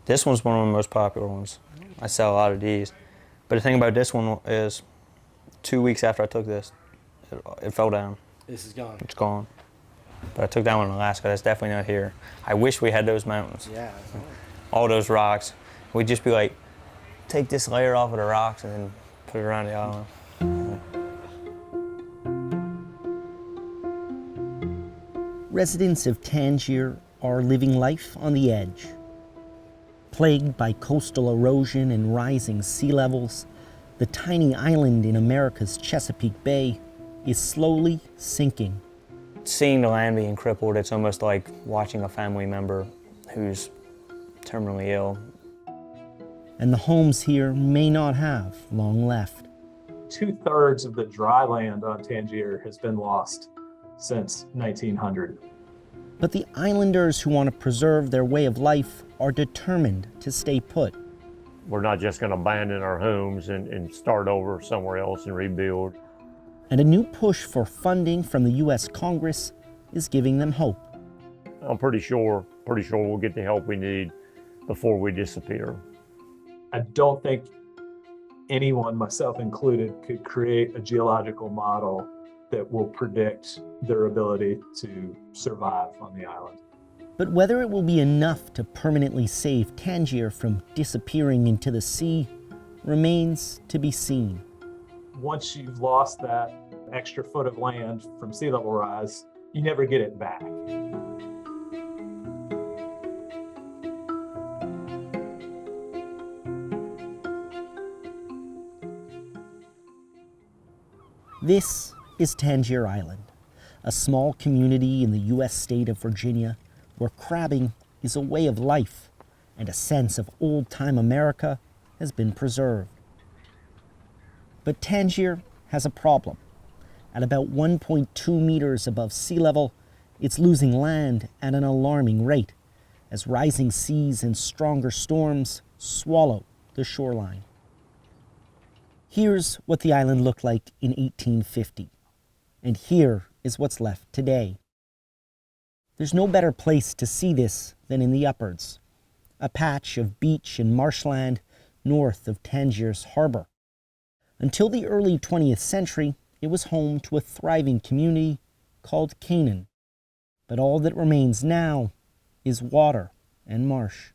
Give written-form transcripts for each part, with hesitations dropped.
This one's one of the most popular ones. I sell a lot of these. But the thing about this one is 2 weeks after I took this, it fell down. This is gone. It's gone. But I took that one in Alaska. That's definitely not here. I wish we had those mountains. Yeah. All those rocks. We'd just be like, take this layer off of the rocks and then put it around the island. Residents of Tangier are living life on the edge. Plagued by coastal erosion and rising sea levels, the tiny island in America's Chesapeake Bay is slowly sinking. Seeing the land being crippled, it's almost like watching a family member who's terminally ill. And the homes here may not have long left. 2/3 of the dry land on Tangier has been lost since 1900. But the islanders who want to preserve their way of life are determined to stay put. We're not just going to abandon our homes and start over somewhere else and rebuild. And a new push for funding from the U.S. Congress is giving them hope. I'm pretty sure we'll get the help we need before we disappear. I don't think anyone, myself included, could create a geological model that will predict their ability to survive on the island. But whether it will be enough to permanently save Tangier from disappearing into the sea remains to be seen. Once you've lost that extra foot of land from sea level rise, you never get it back. This is Tangier Island, a small community in the U.S. state of Virginia where crabbing is a way of life and a sense of old-time America has been preserved. But Tangier has a problem. At about 1.2 meters above sea level, it's losing land at an alarming rate as rising seas and stronger storms swallow the shoreline. Here's what the island looked like in 1850, and here is what's left today. There's no better place to see this than in the upwards, a patch of beach and marshland north of Tangier's harbor. Until the early 20th century, it was home to a thriving community called Canaan. But all that remains now is water and marsh.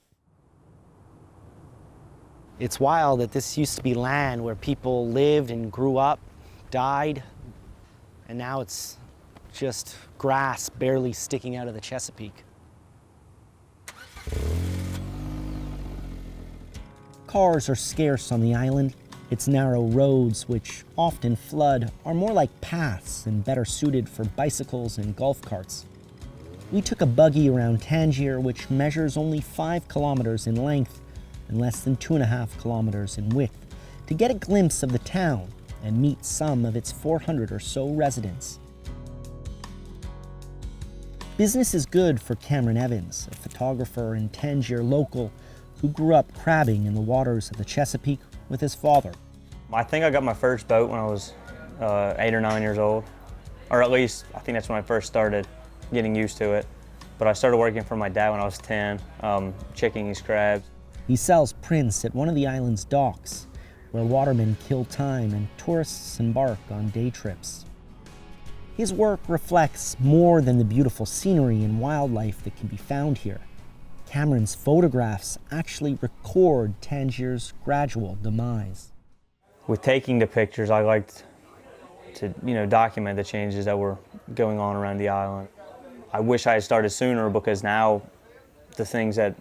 It's wild that this used to be land where people lived and grew up, died, and now it's just grass barely sticking out of the Chesapeake. Cars are scarce on the island. Its narrow roads, which often flood, are more like paths and better suited for bicycles and golf carts. We took a buggy around Tangier, which measures only 5 kilometers in length and less than 2.5 kilometers in width, to get a glimpse of the town and meet some of its 400 or so residents. Business is good for Cameron Evans, a photographer and Tangier local who grew up crabbing in the waters of the Chesapeake with his father. I think I got my first boat when I was 8 or 9 years old, or at least I think that's when I first started getting used to it. But I started working for my dad when I was 10, checking his crabs. He sells prints at one of the island's docks, where watermen kill time and tourists embark on day trips. His work reflects more than the beautiful scenery and wildlife that can be found here. Cameron's photographs actually record Tangier's gradual demise. With taking the pictures, I liked to, document the changes that were going on around the island. I wish I had started sooner, because now the things that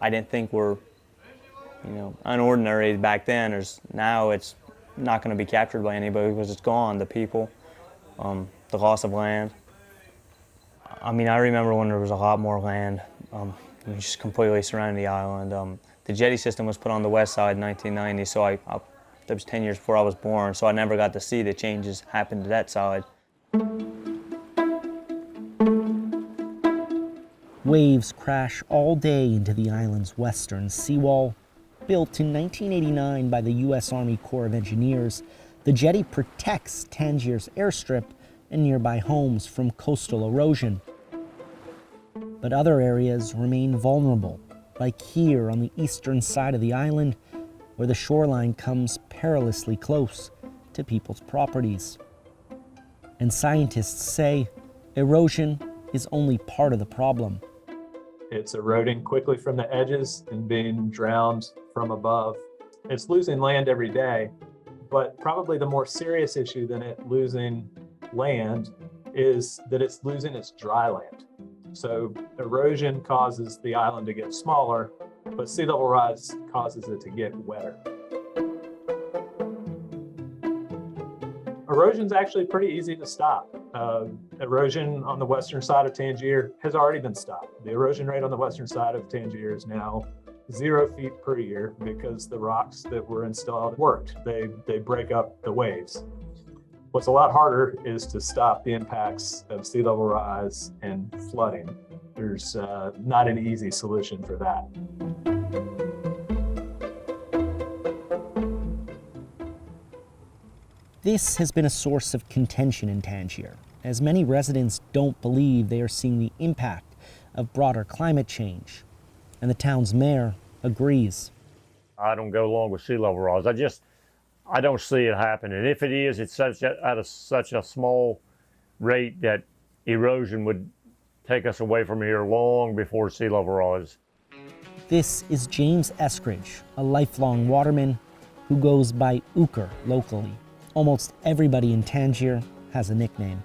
I didn't think were, unordinary back then, now it's not going to be captured by anybody because it's gone. The people, the loss of land. I remember when there was a lot more land just completely surrounding the island. The jetty system was put on the west side in 1990, so that was 10 years before I was born, so I never got to see the changes happen to that side. Waves crash all day into the island's western seawall. Built in 1989 by the U.S. Army Corps of Engineers, the jetty protects Tangier's airstrip and nearby homes from coastal erosion. But other areas remain vulnerable, like here on the eastern side of the island, where the shoreline comes perilously close to people's properties. And scientists say erosion is only part of the problem. It's eroding quickly from the edges and being drowned from above. It's losing land every day, but probably the more serious issue than it losing land is that it's losing its dry land. So erosion causes the island to get smaller, but sea level rise causes it to get wetter. Erosion is actually pretty easy to stop. Erosion on the western side of Tangier has already been stopped. The erosion rate on the western side of Tangier is now 0 feet per year because the rocks that were installed worked. They break up the waves. What's a lot harder is to stop the impacts of sea level rise and flooding. There's not an easy solution for that. This has been a source of contention in Tangier, as many residents don't believe they are seeing the impact of broader climate change. And the town's mayor agrees. I don't go along with sea level rise. I don't see it happening. If it is, it's at such a small rate that erosion would take us away from here long before sea level rise. This is James Eskridge, a lifelong waterman who goes by Ooker locally. Almost everybody in Tangier has a nickname.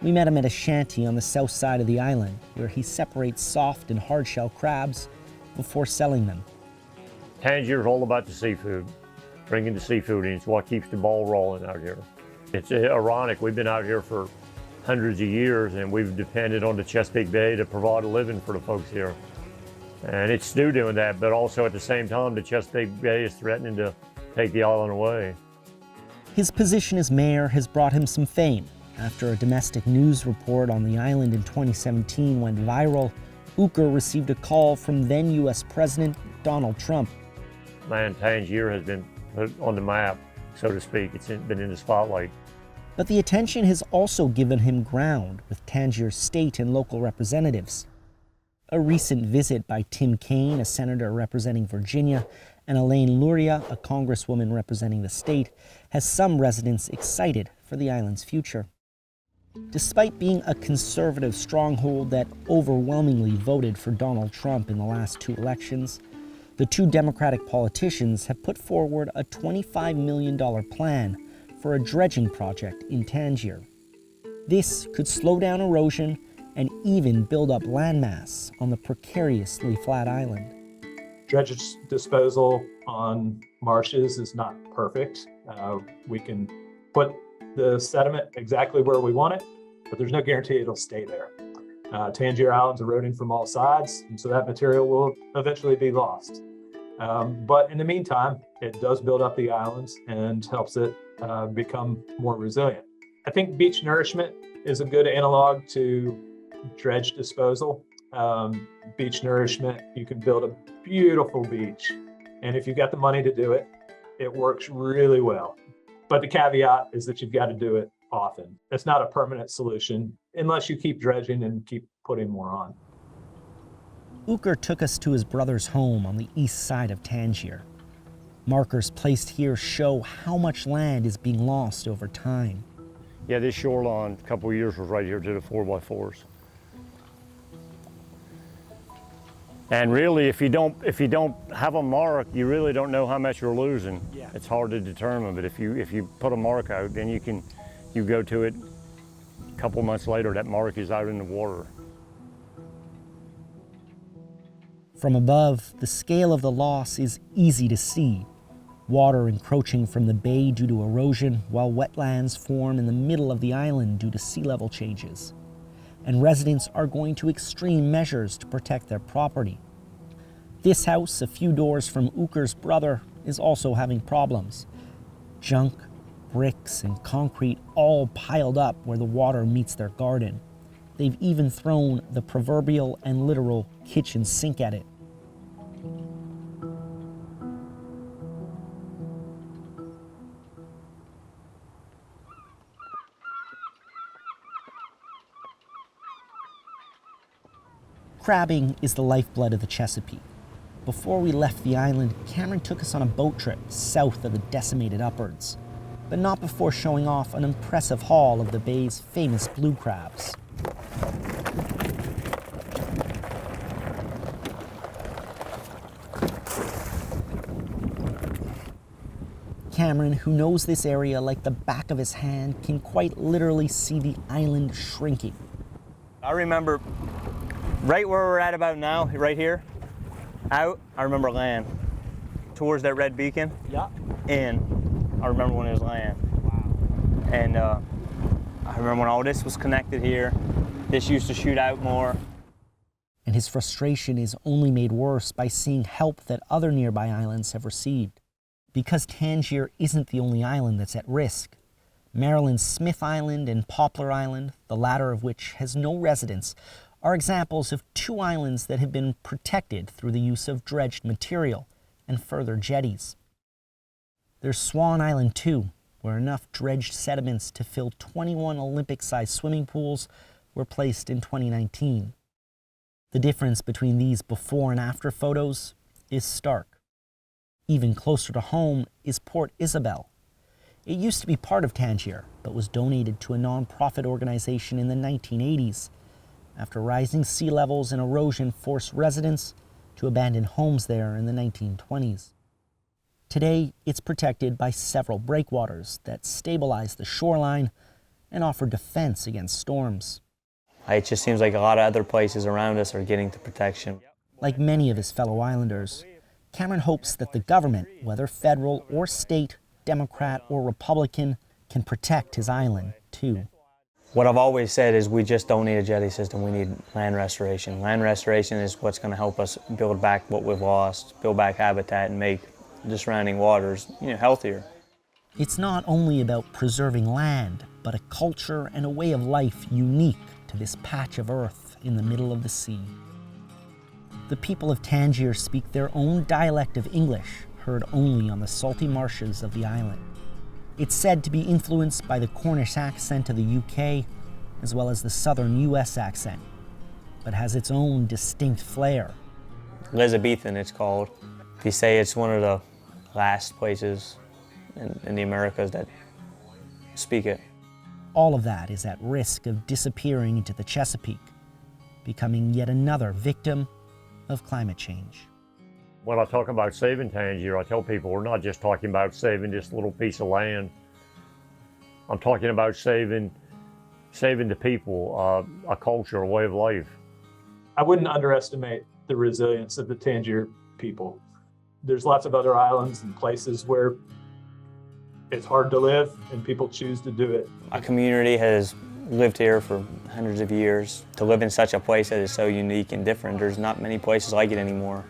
We met him at a shanty on the south side of the island, where he separates soft and hard-shell crabs before selling them. Tangier's all about the seafood, bringing the seafood in. It's what keeps the ball rolling out here. It's ironic, we've been out here for hundreds of years and we've depended on the Chesapeake Bay to provide a living for the folks here. And it's still doing that, but also at the same time, the Chesapeake Bay is threatening to take the island away. His position as mayor has brought him some fame. After a domestic news report on the island in 2017 went viral, Ooker received a call from then U.S. President Donald Trump. Man, Tangier has been put on the map, so to speak. It's been in the spotlight. But the attention has also given him ground with Tangier's state and local representatives. A recent visit by Tim Kaine, a senator representing Virginia, and Elaine Luria, a congresswoman representing the state, has some residents excited for the island's future. Despite being a conservative stronghold that overwhelmingly voted for Donald Trump in the last two elections, the two Democratic politicians have put forward a $25 million plan for a dredging project in Tangier. This could slow down erosion and even build up landmass on the precariously flat island. Dredge disposal on marshes is not perfect. We can put the sediment exactly where we want it, but there's no guarantee it'll stay there. Tangier Island's eroding from all sides, and so that material will eventually be lost. But in the meantime, it does build up the islands and helps it become more resilient. I think beach nourishment is a good analog to dredge disposal. Beach nourishment, you can build a beautiful beach, and if you've got the money to do it, it works really well. But the caveat is that you've got to do it often. It's not a permanent solution unless you keep dredging and keep putting more on. Ooker took us to his brother's home on the east side of Tangier. Markers placed here show how much land is being lost over time. Yeah, this shoreline a couple of years was right here to the 4x4s. And really, if you don't have a mark, you really don't know how much you're losing. Yeah. It's hard to determine, but if you put a mark out, then you go to it a couple months later, that mark is out in the water. From above, the scale of the loss is easy to see. Water encroaching from the bay due to erosion, while wetlands form in the middle of the island due to sea level changes. And residents are going to extreme measures to protect their property. This house, a few doors from Ooker's brother, is also having problems. Junk, bricks, and concrete all piled up where the water meets their garden. They've even thrown the proverbial and literal kitchen sink at it. Crabbing is the lifeblood of the Chesapeake, Before we left the island, Cameron took us on a boat trip south of the decimated upwards, but not before showing off an impressive haul of the bay's famous blue crabs. Cameron, who knows this area like the back of his hand, can quite literally see the island shrinking. I remember right where we're at about now, right here, out, I remember land. Towards that red beacon, Yeah. in, I remember when it was land. Wow. And I remember when all this was connected here, this used to shoot out more. And his frustration is only made worse by seeing help that other nearby islands have received. Because Tangier isn't the only island that's at risk. Maryland's Smith Island and Poplar Island, the latter of which has no residents, are examples of two islands that have been protected through the use of dredged material and further jetties. There's Swan Island too, where enough dredged sediments to fill 21 Olympic-sized swimming pools were placed in 2019. The difference between these before and after photos is stark. Even closer to home is Port Isabel. It used to be part of Tangier, but was donated to a non-profit organization in the 1980s, after rising sea levels and erosion forced residents to abandon homes there in the 1920s. Today, it's protected by several breakwaters that stabilize the shoreline and offer defense against storms. It just seems like a lot of other places around us are getting to protection. Like many of his fellow islanders, Cameron hopes that the government, whether federal or state, Democrat or Republican, can protect his island too. What I've always said is we just don't need a jetty system, we need land restoration. Land restoration is what's going to help us build back what we've lost, build back habitat and make the surrounding waters, healthier. It's not only about preserving land, but a culture and a way of life unique to this patch of earth in the middle of the sea. The people of Tangier speak their own dialect of English, heard only on the salty marshes of the island. It's said to be influenced by the Cornish accent of the UK, as well as the southern US accent, but has its own distinct flair. Elizabethan, it's called. They say it's one of the last places in the Americas that speak it. All of that is at risk of disappearing into the Chesapeake, becoming yet another victim of climate change. When I talk about saving Tangier, I tell people we're not just talking about saving this little piece of land. I'm talking about saving the people, a culture, a way of life. I wouldn't underestimate the resilience of the Tangier people. There's lots of other islands and places where it's hard to live and people choose to do it. Our community has lived here for hundreds of years. To live in such a place that is so unique and different, there's not many places like it anymore.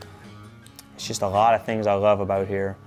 It's just a lot of things I love about here.